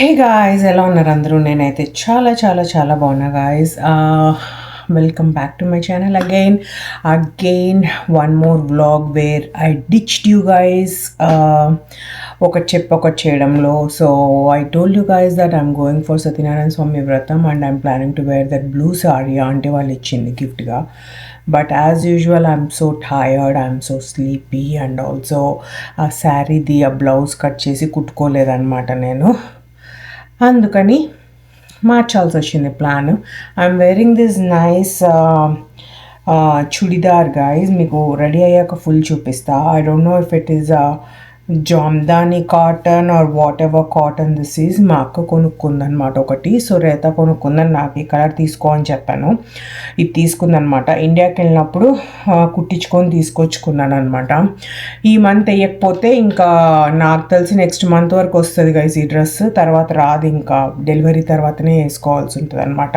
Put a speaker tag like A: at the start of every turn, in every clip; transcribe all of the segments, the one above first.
A: Hey guys, ఎలా ఉన్నారు అందరూ? నేనైతే చాలా చాలా చాలా బాగున్నా guys. Welcome back to my channel again one more vlog where I ditched you guys. ఒకటి చెప్పి ఒకటి చేయడంలో. So I told you guys that I'm going for Satyanarayana Swamy వ్రతం and I'm planning to wear that blue sari aunty వాళ్ళు ఇచ్చింది గిఫ్ట్గా. But as usual I'm so tired, I'm so sleepy and also ఆ శారీది ఆ బ్లౌజ్ కట్ చేసి కుట్టుకోలేదన్నమాట నేను. అందుకని మార్చాల్సి వచ్చింది plan. I'm wearing this nice churidar guys. మీకు రెడీ అయ్యాక ఫుల్ చూపిస్తా. I don't know if it is Jamdani cotton or what ever cotton this is. మా అక్క కొనుక్కుందనమాట ఒకటి. సో రేత కొనుక్కుందని నాకు ఈ కలర్ తీసుకో అని చెప్పాను. ఇది తీసుకుందనమాట. ఇండియాకి వెళ్ళినప్పుడు కుట్టించుకొని తీసుకొచ్చుకున్నాను అనమాట. ఈ మంత్ వేయకపోతే ఇంకా నాకు తెలిసి నెక్స్ట్ మంత్ వరకు వస్తుంది గైస్ ఈ డ్రెస్. తర్వాత రాదు, ఇంకా డెలివరీ తర్వాతనే వేసుకోవాల్సి ఉంటుంది అనమాట.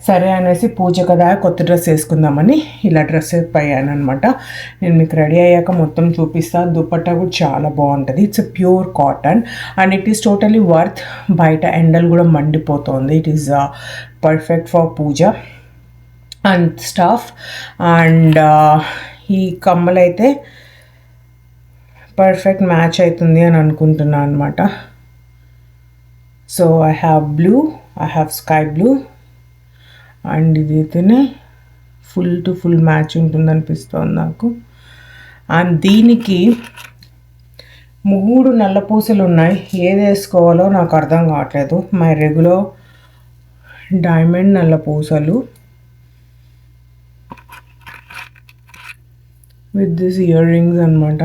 A: సరే అనేసి పూజ కదా కొత్త డ్రెస్ వేసుకుందామని ఇలా డ్రెస్ అయ్యాను అనమాట. నేను మీకు రెడీ అయ్యాక మొత్తం చూపిస్తాను. దుపట్టా కూడా చాలా బాగుంటుంది. It's pure cotton and it is totally worth. బయట ఎండలు కూడా మండిపోతుంది. It is perfect for puja and stuff. And ఈ కమ్మలైతే పర్ఫెక్ట్ మ్యాచ్ అవుతుంది అని అనుకుంటున్నాను అనమాట. So I have blue, I have sky blue and ఇది అయితేనే ఫుల్ టు ఫుల్ మ్యాచ్ ఉంటుంది అనిపిస్తుంది నాకు. అండ్ దీనికి 3 నల్ల పూసలు ఉన్నాయి. ఏది వేసుకోవాలో నాకు అర్థం కావట్లేదు. మై రెగ్యులర్ డైమండ్ నల్ల పూసలు విత్ దిస్ ఇయర్ రింగ్స్ అనమాట.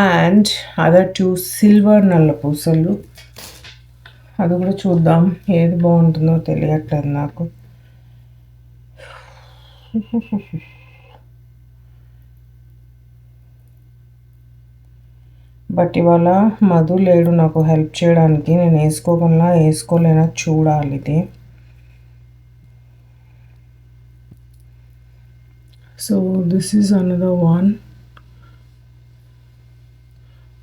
A: అండ్ అదర్ 2 సిల్వర్ నల్ల పూసలు. అది కూడా చూద్దాం ఏది బాగుంటుందో తెలియట్లేదు నాకు. బట్ ఇవాళ మధు లేడు నాకు హెల్ప్ చేయడానికి. నేను వేసుకోగలనా వేసుకోలేనా చూడాలి. ఇది so this is another one.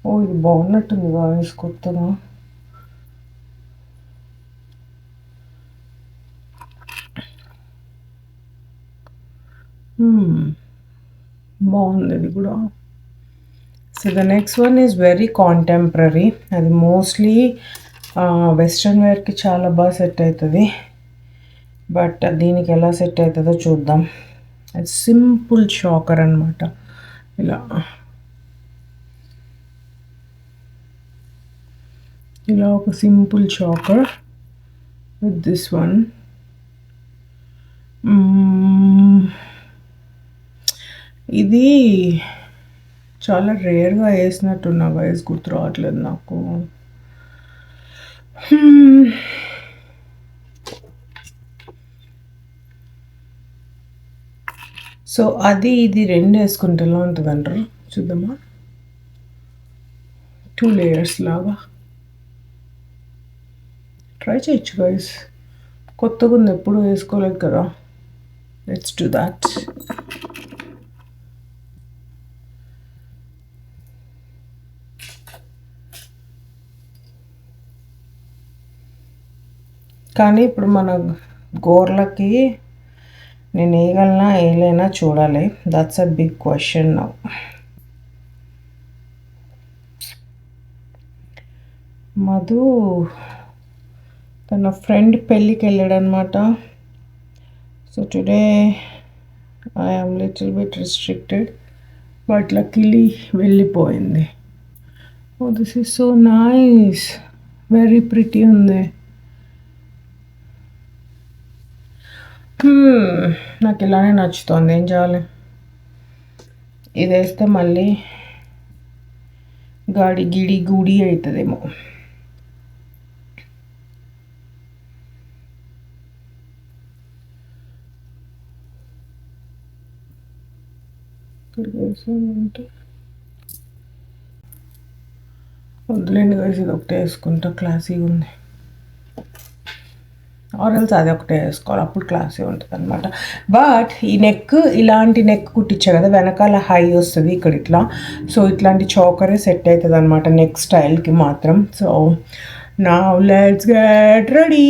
A: Oh ఇది బాగున్నట్టుంది గాయస్ కొత్తగా. బాగుంది ఇది కూడా. So the next one is very contemporary. అది మోస్ట్లీ వెస్ట్రన్ వేర్కి చాలా బాగా సెట్ అవుతుంది. బట్ దీనికి ఎలా సెట్ అవుతుందో చూద్దాం. అది సింపుల్ షాకర్ అనమాట. ఇలా ఒక simple shocker with this one. ఇది చాలా రేర్గా వేసినట్టున్నా వైస్, గుర్తు రావట్లేదు నాకు. సో అది ఇది రెండు వేసుకుంటే ఎలా ఉంటుంది అంటారు చూద్దామా. 2 లేయర్స్ లాగా ట్రై చేయొచ్చు గైస్. కొత్తగా ఉంది, ఎప్పుడు వేసుకోలేదు కదా. Let's do that. కానీ ఇప్పుడు మన గోర్లకి నేను వేయగలనా వేయలేనా చూడాలి. That's a big question now. Madhu తన ఫ్రెండ్ పెళ్ళికి వెళ్ళాడనమాట. So today I am little bit restricted but luckily వెళ్ళిపోయింది. Oh this is so nice, very pretty ఉంది. నాకు ఇలానే నచ్చుతుంది. ఏం చేయాలి? ఇది వేస్తే మళ్ళీ గాడి గిడి గూడి అవుతుందేమో. అంటే వద్దులేండి కలిసి ఇది ఒకటే వేసుకుంటా, క్లాసీగా ఉంది. ఆరల్స్ అది ఒకటే వేసుకోవాలి, అప్పుడు క్లాసీ ఉంటుంది అనమాట. బట్ ఈ నెక్ ఇలాంటి నెక్ కుట్టించా కదా, వెనకాల హై వస్తుంది ఇక్కడ ఇట్లా. సో ఇట్లాంటి చోకరే సెట్ అవుతుంది అనమాట నెక్ స్టైల్కి మాత్రం. So now let's get ready.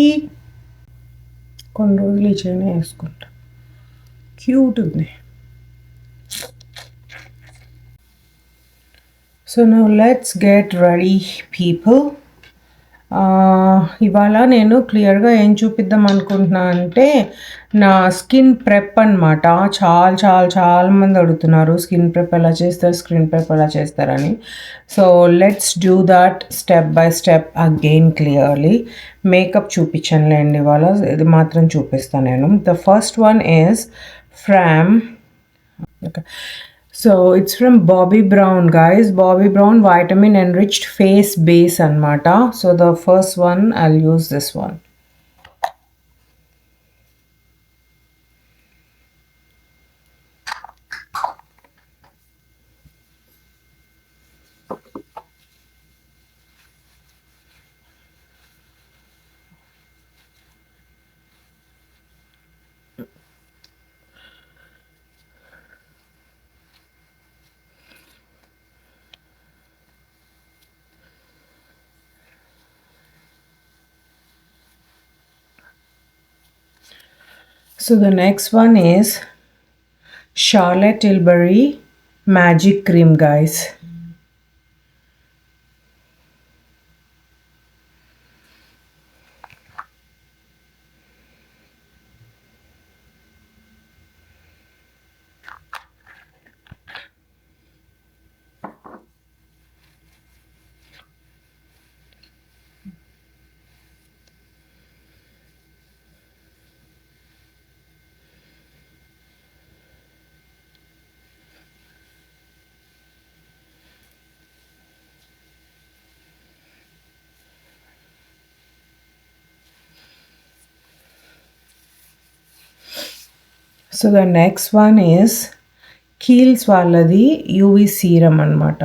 A: కొన్ని రోజులు ఈ చైన్ వేసుకుంటా, క్యూట్ ఉంది. So now let's get ready people. ఇవాళ నేను క్లియర్గా ఏం చూపిద్దాం అనుకుంటున్నా అంటే నా స్కిన్ ప్రెప్ అనమాట. చాలా మంది అడుగుతున్నారు స్కిన్ ప్రెప్ ఎలా చేస్తారు, స్కిన్ ప్రెప్ ఎలా చేస్తారని. So let's do that step by step again clearly. Makeup చూపించనులేండి ఇవాళ, ఇది మాత్రం చూపిస్తాను నేను. The first one is from so it's from Bobbi Brown, guys. Bobbi Brown vitamin enriched face base anmata. So the first one I'll use this one. So the next one is Charlotte Tilbury Magic Cream, guys. So the next one is Kiehl's వాళ్ళది UV serum అనమాట.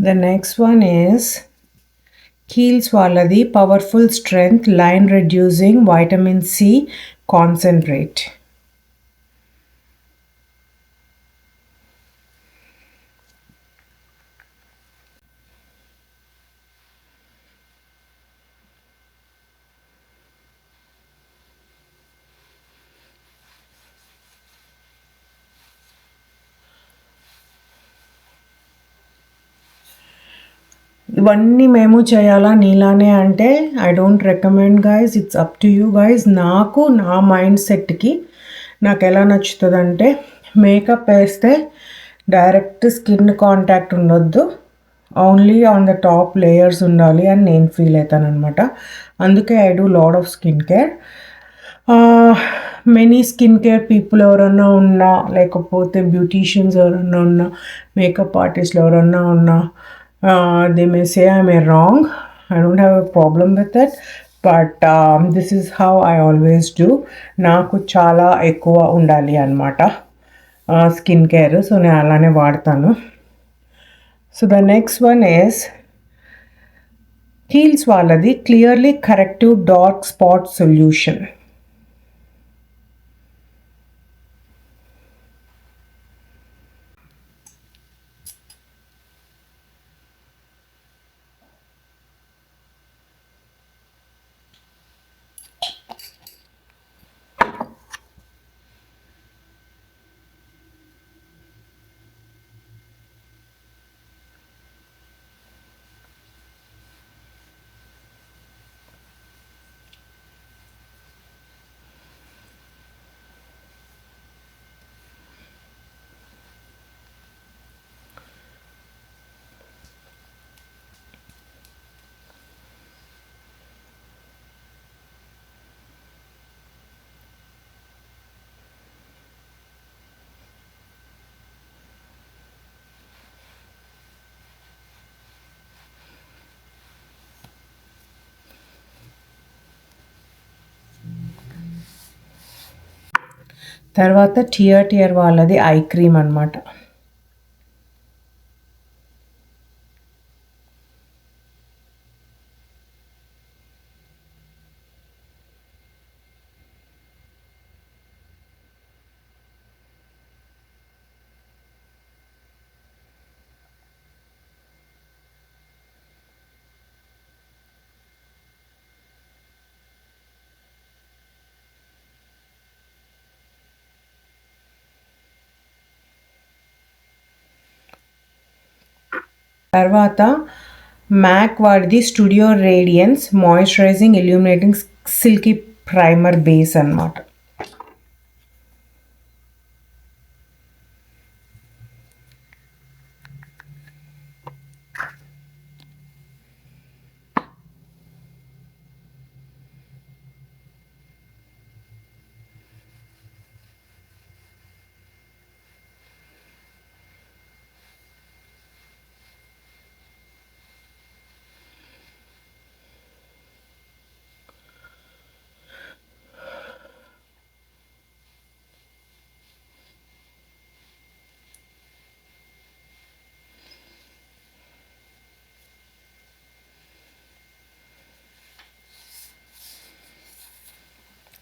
A: The next one is Kiehl's వాళ్ళది Powerful Strength Line Reducing Vitamin C Concentrate. ఇవన్నీ మేము చేయాలా నీలానే అంటే I don't recommend guys, it's up to you guys. నాకు నా mind సెట్కి నాకు ఎలా నచ్చుతుందంటే మేకప్ వేస్తే డైరెక్ట్ స్కిన్ కాంటాక్ట్ ఉండొద్దు, only on the top layers ఉండాలి అని నేను ఫీల్ అవుతాను అనమాట. అందుకే I do lot of skin care. Many skin care people ఎవరన్నా ఉన్నా, లేకపోతే బ్యూటీషియన్స్ ఎవరన్నా ఉన్నా, మేకప్ ఆర్టిస్ట్లు ఎవరన్నా ఉన్నా, they may say I'm wrong. I don't have a problem with it, but this is how I always do. నాకు చాలా ఎక్కువ ఉండాలి అనమాట స్కిన్ కేర్, సో నేను అలానే వాడతాను. So the next one is Kiehl's వాళ్ళది clearly corrective dark spot solution. తర్వాత టియర్ వాళ్ళది ఐ క్రీమ్ అనమాట. తర్వాత మ్యాక్ వాడిది studio radiance moisturising illuminating silky primer base అనమాట.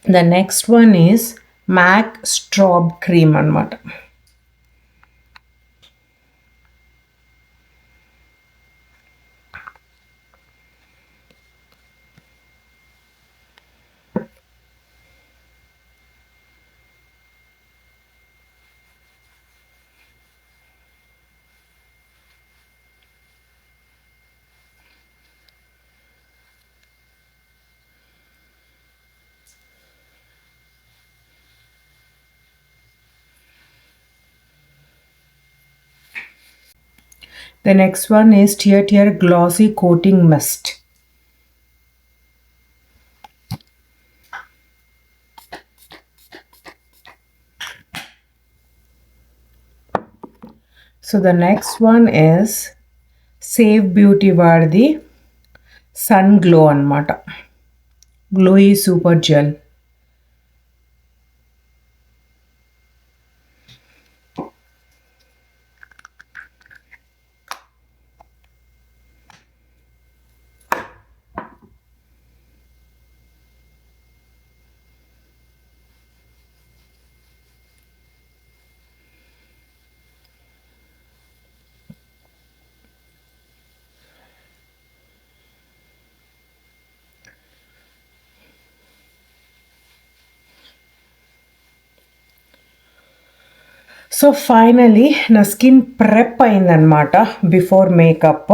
A: The next one is MAC Strobe Cream అనమాట. The next one is Tier Glossy Coating Mist. So the next one is Save Beauty వాడిది Sun Glow అనమాట. Glowy Super Gel. So finally నా skin prep అయిందనమాట before makeup.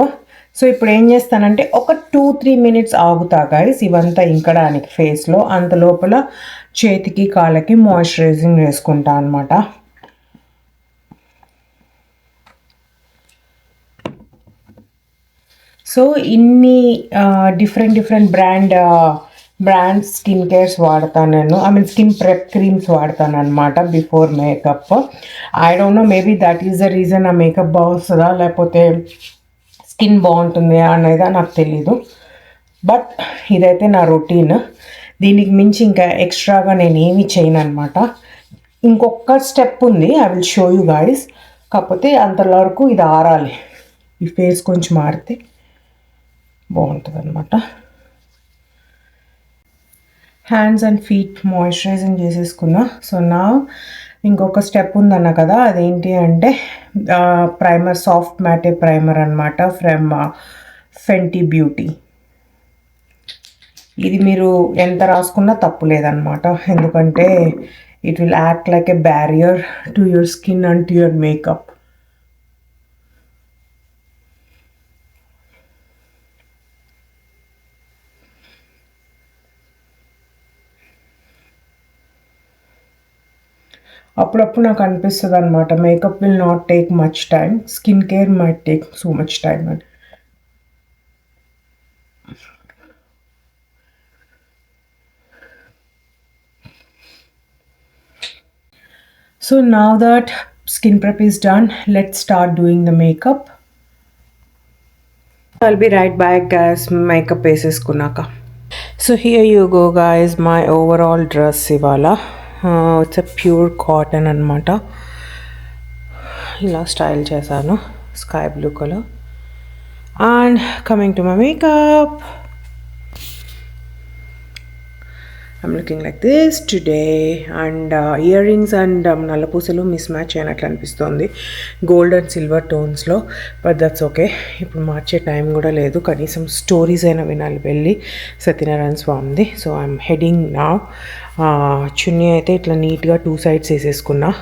A: So ఇప్పుడు ఏం చేస్తానంటే ఒక 2-3 minutes ఆగుతా guys ఇవంతా ఇంకడానికి ఫేస్లో. అంత లోపల చేతికి కాళ్ళకి మాయిశ్చరైజింగ్ వేసుకుంటా అనమాట. సో ఇన్ని డిఫరెంట్ బ్రాండ్ స్కిన్ కేర్స్ వాడతాను నేను. I mean skin prep creams వాడతాను అనమాట before makeup. I don't know maybe that is the reason ఆ మేకప్ బాగుస్తుందా లేకపోతే స్కిన్ బాగుంటుంది అనేది నాకు తెలీదు. బట్ ఇదైతే నా రొటీన్. దీనికి మించి ఇంకా ఎక్స్ట్రాగా నేను ఏమీ చేయను అనమాట. ఇంకొక స్టెప్ ఉంది, I will show you guys. కాకపోతే అంతవరకు ఇది ఆరాలి. ఈ ఫేస్ కొంచెం ఆరితే బాగుంటుంది అనమాట. హ్యాండ్స్ అండ్ ఫీట్ మాయిశ్చరైజింగ్ చేసేసుకున్నా. సో నా ఇంకొక స్టెప్ ఉందన్న కదా, అదేంటి అంటే ప్రైమర్, సాఫ్ట్ మ్యాటే ప్రైమర్ అనమాట ఫ్రమ్ ఫెంటీ బ్యూటీ. ఇది మీరు ఎంత రాసుకున్నా తప్పు లేదనమాట, ఎందుకంటే it will act like a barrier to your skin and to your makeup. అప్పుడప్పుడు నాకు అనిపిస్తుంది అనమాట, makeup will not take much time, skin care might take so much time అని. So now that skin prep is done, let's start doing the makeup. I'll be right back guys, makeup వేసేసుకున్నాక. So here you go guys, my overall dress ఇవాళ. It's pure cotton అనమాట. ఇలా style చేశాను, sky blue colour. And coming to my makeup, I'm looking like this today. And earrings and నల్లపూసలు mismatch అయినట్లు అనిపిస్తుంది gold and silver టోన్స్లో, but that's okay. ఇప్పుడు మార్చే టైం కూడా లేదు, కనీసం స్టోరీస్ అయినా వినాలి వెళ్ళి సత్యనారాయణ స్వామిది. సో ఐఎమ్ హెడింగ్ నా. చున్నీ అయితే ఇట్లా నీట్గా 2 sides వేసేసుకున్నా,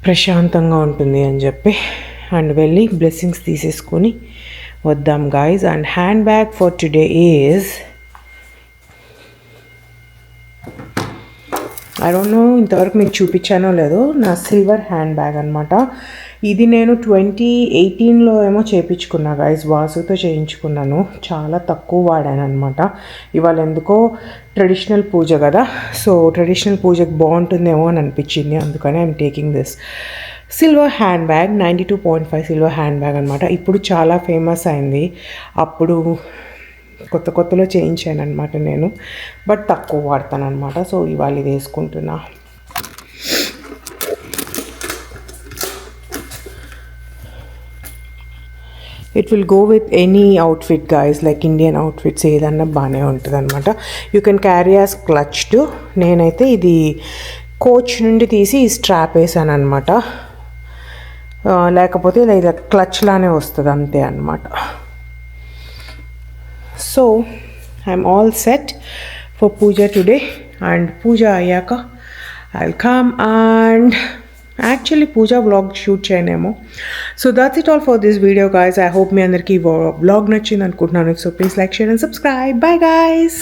A: ప్రశాంతంగా ఉంటుంది అని చెప్పి. అండ్ వెళ్ళి బ్లెస్సింగ్స్ తీసేసుకొని వద్దాం guys. And hand bag for today is, I don't know ఇంతవరకు మీకు చూపించానో లేదో, నా సిల్వర్ హ్యాండ్ బ్యాగ్ అనమాట. ఇది నేను 2018లో ఏమో చేయించుకున్నా గైస్, వాసుతో చేయించుకున్నాను. చాలా తక్కువ వాడాను అనమాట. ఇవాళ ఎందుకో ట్రెడిషనల్ పూజ కదా, సో ట్రెడిషనల్ పూజకి బాగుంటుందేమో అని అనిపించింది, అందుకని I'm taking this silver hand bag. 92.5 silver hand bag అనమాట. ఇప్పుడు చాలా ఫేమస్ అయింది, అప్పుడు కొత్తలో చేయించాను అనమాట నేను, బట్ తక్కువ వాడతాను అనమాట. సో ఇవాళ ఇది వేసుకుంటున్నా. It will go with any outfit guys, like Indian outfits ఏదన్నా బాగానే ఉంటుంది అనమాట. You can carry as clutch too. నేనైతే ఇది కోచ్ నుండి తీసి ఈ స్ట్రాప్ వేసాను అనమాట, లేకపోతే ఇలా క్లచ్ లానే వస్తుంది అంతే అనమాట. So I'm all set for puja today. And పూజ అయ్యాక I will come and actually puja vlog shoot చేయనేమో. So that's it all for this video guys. I hope మీ అందరికీ వ్లాగ్ నచ్చింది అనుకుంటున్నాను. So please like, share and subscribe. Bye guys.